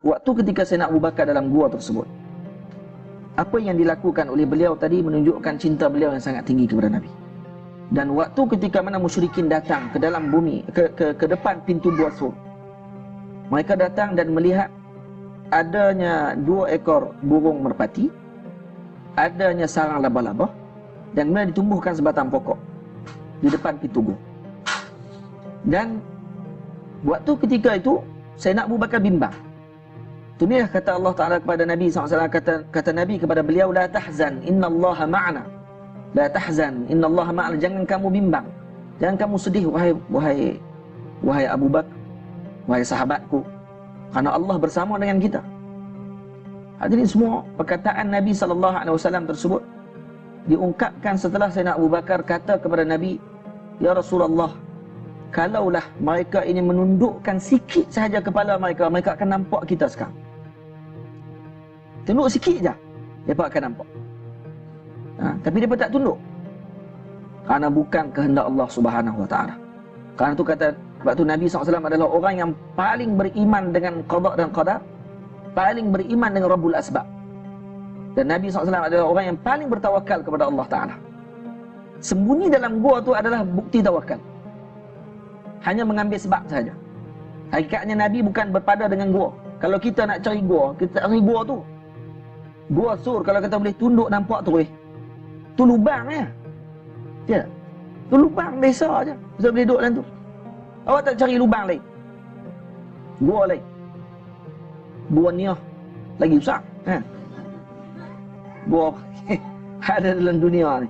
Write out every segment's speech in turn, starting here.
waktu ketika Sayyidina Abu Bakar dalam gua tersebut, apa yang dilakukan oleh beliau tadi menunjukkan cinta beliau yang sangat tinggi kepada Nabi. Dan waktu ketika mana musyrikin datang ke dalam bumi, ke depan pintu Gua Sur, mereka datang dan melihat adanya 2 ekor burung merpati, adanya sarang laba-laba, dan kemudian ditumbuhkan sebatang pokok di depan pintu gua. Dan waktu ketika itu Sayyidina Abu Bakar bimbang. Itulah kata Allah Ta'ala kepada Nabi SAW, kata Nabi kepada beliau, la tahzan innallaha ma'ana. La tahzan innallaha ma'ana. Jangan kamu bimbang, jangan kamu sedih wahai Abu Bakar, wahai sahabatku, karena Allah bersama dengan kita. Hadirin semua, perkataan Nabi SAW tersebut diungkapkan setelah Sayyidina Abu Bakar kata kepada Nabi, ya Rasulullah, kalaulah mereka ini menundukkan sikit sahaja kepala mereka, mereka akan nampak kita sekarang. Tunduk sikit saja, mereka akan nampak. Tapi mereka tak tunduk, kerana bukan kehendak Allah Subhanahu Wa Taala. Kerana itu kata, waktu Nabi SAW adalah orang yang paling beriman dengan qada dan qadar, paling beriman dengan Rabbul Asbab. Dan Nabi SAW adalah orang yang paling bertawakal kepada Allah Ta'ala. Sembunyi dalam gua tu adalah bukti tawakal. Hanya mengambil sebab saja. Hakikatnya Nabi bukan berpada dengan gua. Kalau kita nak cari gua, kita cari gua tu. Gua Sur, kalau kita boleh tunduk nampak tu tu lubang ya. Ya. Tu lubang desa aja. Kita boleh duduk dalam tu. Awak tak cari lubang lain. Gua lain. Gua ni lagi besar. Gua ada dalam dunia ni.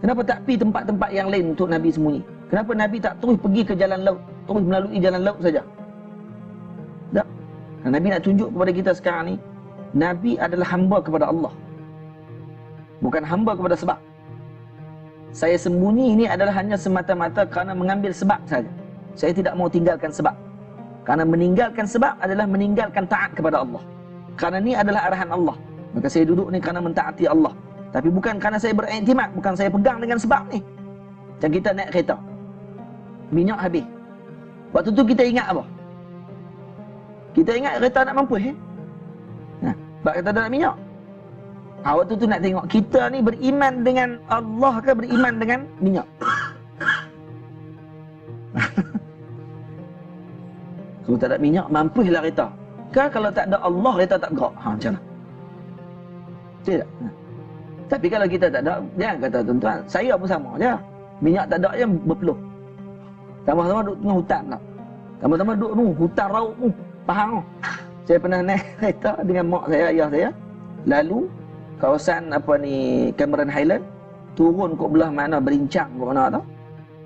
Kenapa tak pergi tempat-tempat yang lain untuk Nabi sembunyi? Kenapa Nabi tak terus pergi ke jalan laut, terus melalui jalan laut saja? Tak. Nabi nak tunjuk kepada kita sekarang ni, Nabi adalah hamba kepada Allah, bukan hamba kepada sebab. Saya sembunyi ini adalah hanya semata-mata kerana mengambil sebab saja. Saya tidak mau tinggalkan sebab. Kerana meninggalkan sebab adalah meninggalkan taat kepada Allah. Kerana ni adalah arahan Allah, maka saya duduk ni kerana mentaati Allah. Tapi bukan kerana saya beriktimat, bukan saya pegang dengan sebab ni. Macam kita naik kereta, minyak habis. Waktu tu kita ingat apa? Kita ingat kereta nak mampus sebab kita tak nak minyak. Waktu tu nak tengok kita ni beriman dengan Allah ke beriman dengan minyak. Kalau tak ada minyak, mampuslah kereta. Kan kalau tak ada Allah, kereta tak gerak. Macam mana? Tidak. Tapi kalau kita tak ada, jangan kata tuan-tuan, saya pun sama je. Minyak tak ada je berpeluh. Sama-sama duduk tengah hutan tak. Sama-sama duduk tu, hutan rauk tu. Faham tu? Saya pernah naik kereta dengan mak saya, ayah saya. Lalu, kawasan Cameron Highland. Turun kok belah mana, Berincang kok mana tau.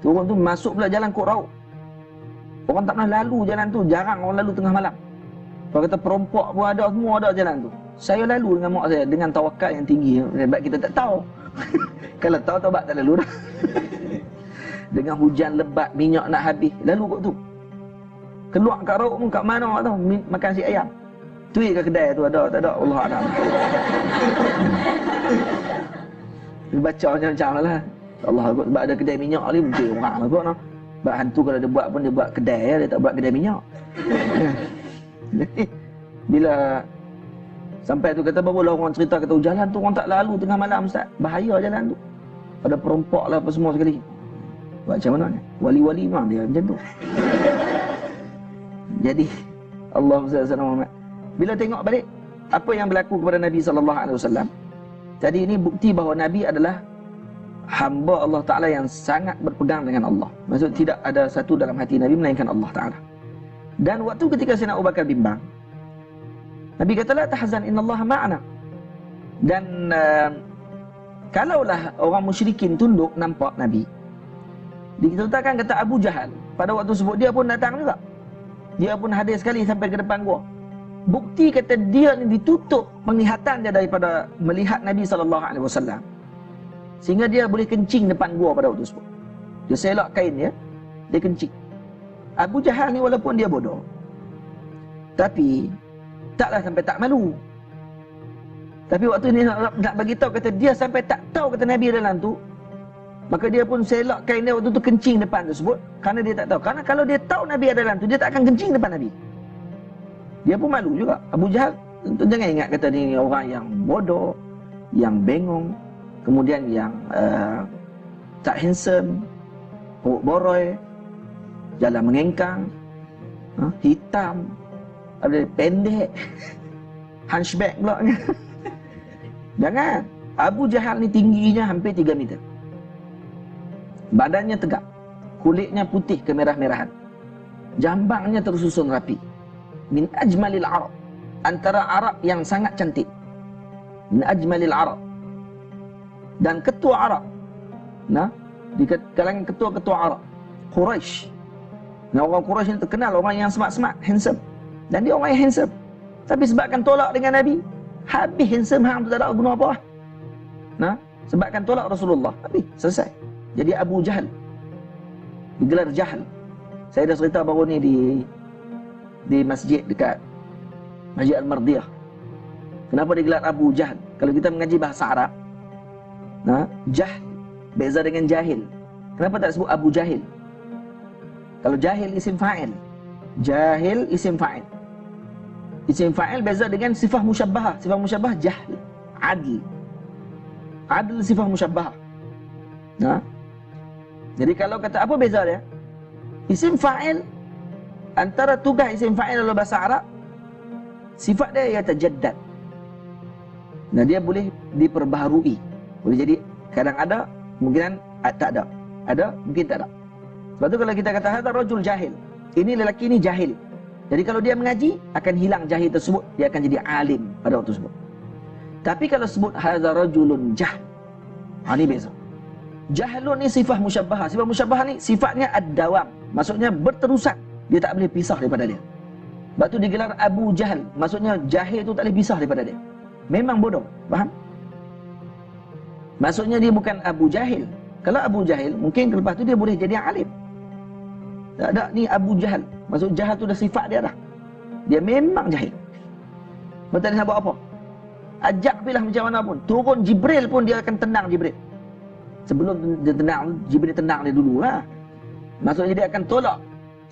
Turun tu masuk pula jalan kok rauk. Orang tak pernah lalu jalan tu, jarang orang lalu tengah malam. Kalau kata perompak pun ada, semua ada jalan tu. Saya lalu dengan mak saya dengan tawakal yang tinggi. Sebab kita tak tahu. Kalau tahu taubat tak lalu dah. Dengan hujan lebat, minyak nak habis, lalu kot tu. Keluar kat rauk pun kat mana tahu, makan si ayam. Tui ke kedai tu ada, tak ada, Allah A'lam. Baca macam-macam lah. Allah kot, sebab ada kedai minyak ni, mungkin orang lah kot. Sebab hantu kalau dia buat pun, dia buat kedai, dia tak buat kedai minyak. Bila sampai tu kata, barulah orang cerita, kata jalan tu orang tak lalu tengah malam Ustaz. Bahaya jalan tu. Ada perompak lah apa semua sekali. Buat macam mana ni? Wali-wali memang dia macam tu. Jadi Allah SWT, bila tengok balik apa yang berlaku kepada Nabi SAW, tadi ini bukti bahawa Nabi adalah hamba Allah Ta'ala yang sangat berpegang dengan Allah. Maksud tidak ada satu dalam hati Nabi melainkan Allah Ta'ala. Dan waktu ketika Sayyidina Abu Bakar bimbang, Nabi kata, la tahzan innallaha ma'ana. Dan kalaulah orang musyrikin tunduk nampak Nabi, diceritakan kata Abu Jahal pada waktu tersebut, dia pun datang juga. Dia pun hadir sekali sampai ke depan gua. Bukti kata dia ni ditutup penglihatan dia daripada melihat Nabi SAW, sehingga dia boleh kencing depan gua pada waktu tersebut. Dia selak kain dia kencing. Abu Jahal ni walaupun dia bodoh, tapi taklah sampai tak malu. Tapi waktu ni nak bagi tahu kata dia sampai tak tahu kata Nabi dalam tu, maka dia pun selak kain dia waktu tu kencing depan tersebut, kerana dia tak tahu. Kerana kalau dia tahu Nabi ada dalam tu, dia tak akan kencing depan Nabi. Dia pun malu juga. Abu Jahal, jangan ingat kata ni orang yang bodoh, yang bengong, kemudian yang tak handsome, perut boroi, jalan mengengkang, hitam, ada pendek, hunchback pula. Jangan. Abu Jahal ni tingginya hampir 3 meter. Badannya tegak, kulitnya putih kemerah-merahan, jambangnya tersusun rapi. Min ajmalil Arab, antara Arab yang sangat cantik. Min ajmalil Arab. Dan ketua Arab, di kalangan ketua-ketua Arab, Quraisy. Orang Quraisy ni terkenal orang yang smart-smart, handsome. Dan dia orang yang handsome. Tapi sebabkan tolak dengan Nabi, habis handsome hang tu tak ada guna apa. Sebabkan tolak Rasulullah, habis, selesai. Jadi Abu Jahal digelar Jahal. Saya dah cerita baru ni di masjid dekat Masjid Al-Mardiyah. Kenapa digelar Abu Jahal? Kalau kita mengaji bahasa Arab, Jahl beza dengan jahil. Kenapa tak sebut Abu Jahil? Kalau jahil isim fa'il, jahil isim fa'il. Isim fa'il beza dengan sifah musyabbahah. Sifah musyabbahah jahl, adl. Adl sifah musyabbahah. Jadi kalau kata apa beza dia? Isim fa'il, antara tugas isim fa'il dalam bahasa Arab, sifat dia yatajaddad. Dia boleh diperbaharui. Boleh jadi kadang ada, kemungkinan tak ada. Ada, mungkin tak ada. Sebab tu kalau kita kata hadza rajul jahil, ini lelaki ni jahil. Jadi kalau dia mengaji, akan hilang jahil tersebut, dia akan jadi alim pada waktu tersebut. Tapi kalau sebut hadza rajulun jahl, ini beza. Jahlun ni sifah musyabbahah. Sifah musyabbahah ni sifatnya ad-dawam, maksudnya berterusan. Dia tak boleh pisah daripada dia. Sebab tu digelar Abu Jahal, maksudnya jahil tu tak boleh pisah daripada dia. Memang bodoh, faham? Maksudnya dia bukan Abu Jahil. Kalau Abu Jahil, mungkin lepas tu dia boleh jadi alim. Tak ada, ni Abu Jahal. Maksud jahal tu dah sifat dia dah. Dia memang jahil. Betul dia nak buat apa? Ajak pilah macam mana pun. Turun Jibril pun dia akan tenang Jibril. Sebelum dia tenang, Jibril tenang dia dululah. Maksudnya dia akan tolak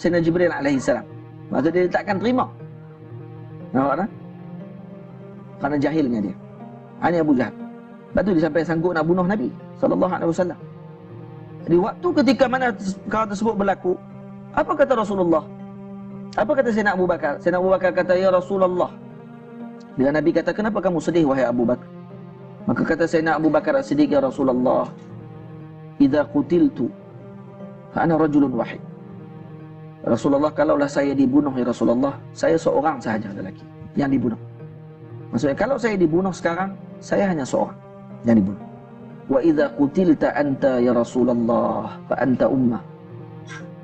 Sayyidina Jibril alaihissalam. Maksudnya dia takkan terima. Nampak tak? Kerana jahilnya dia. Ini Abu Jahal. Lepas tu dia sampai sanggup nak bunuh Nabi SAW. Jadi waktu ketika mana perkara tersebut berlaku, apa kata Rasulullah? Apa kata Sayyidina Abu Bakar? Sayyidina Abu Bakar kata, ya Rasulullah. Bila Nabi kata, kenapa kamu sedih wahai Abu Bakar? Maka kata Sayyidina Abu Bakar as-Siddiq, ya Rasulullah, idza qutiltu fa ana rajulun wahid. Rasulullah, kalaulah saya dibunuh ya Rasulullah, saya seorang sahaja lelaki yang dibunuh. Maksudnya kalau saya dibunuh sekarang, saya hanya seorang yang dibunuh. Wa idza qutilta anta ya Rasulullah fa anta ummah.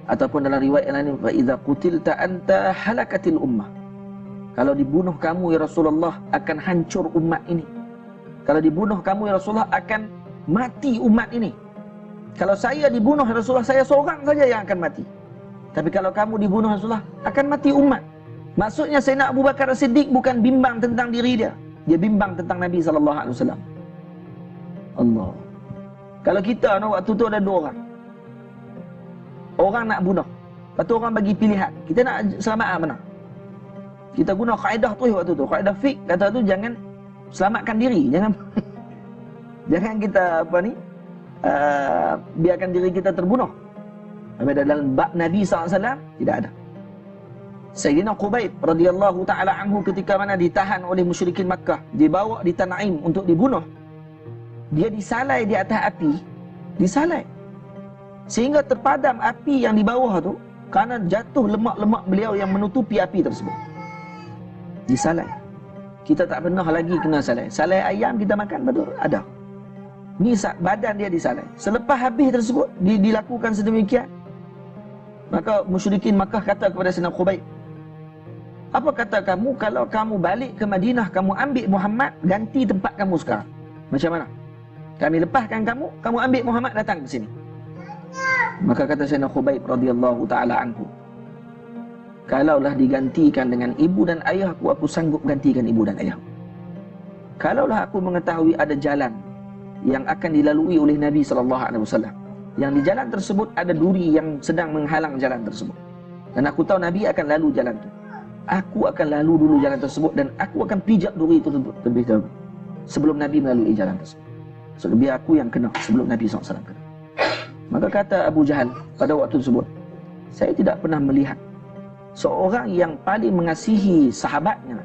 Ataupun dalam riwayat lain, fa idza qutilta anta halakatil ummah. Kalau dibunuh kamu ya Rasulullah, akan hancur umat ini. Kalau dibunuh kamu ya Rasulullah, akan mati umat ini. Kalau saya dibunuh ya Rasulullah, saya seorang saja yang akan mati. Tapi kalau kamu dibunuh Rasulullah, akan mati umat. Maksudnya Sayyidina Abu Bakar As-Siddiq bukan bimbang tentang diri dia. Dia bimbang tentang Nabi SAW. Allah. Kalau kita waktu tu ada 2 orang. Orang nak bunuh. Lepas tu orang bagi pilihan. Kita nak selamat mana? Kita guna kaedah tu waktu tu. Kaedah fiqh kata tu jangan selamatkan diri. Jangan kita biarkan diri kita terbunuh. Tapi dalam bab Nabi SAW tidak ada. Sayyidina Qubayb radhiyallahu ta'ala anhu ketika mana ditahan oleh musyrikin Makkah, dibawa di Tanaim untuk dibunuh, dia disalai di atas api, disalai sehingga terpadam api yang di bawah tu kerana jatuh lemak-lemak beliau yang menutupi api tersebut. Disalai. Kita tak pernah lagi kena salai. Salai ayam kita makan betul? Ada. Ni badan dia disalai. Selepas habis tersebut dilakukan sedemikian, maka musyrikin Makkah kata kepada Sayyidina Qubayb, apa kata kamu kalau kamu balik ke Madinah, kamu ambil Muhammad, ganti tempat kamu sekarang? Macam mana? Kami lepaskan kamu, kamu ambil Muhammad datang ke sini. Maka kata Sayyidina Qubayb radhiyallahu ta'ala anhu, kalaulah digantikan dengan ibu dan ayahku, aku sanggup gantikan ibu dan ayahku. Kalaulah aku mengetahui ada jalan yang akan dilalui oleh Nabi SAW, yang di jalan tersebut ada duri yang sedang menghalang jalan tersebut, dan aku tahu Nabi akan lalu jalan itu, aku akan lalu dulu jalan tersebut dan aku akan pijak duri itu terlebih dahulu sebelum Nabi melalui jalan tersebut. So, biar aku yang kena sebelum Nabi SAW kena. Maka kata Abu Jahal pada waktu tersebut, saya tidak pernah melihat seorang yang paling mengasihi sahabatnya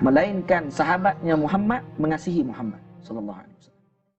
melainkan sahabatnya Muhammad mengasihi Muhammad sallallahu alaihi wasallam.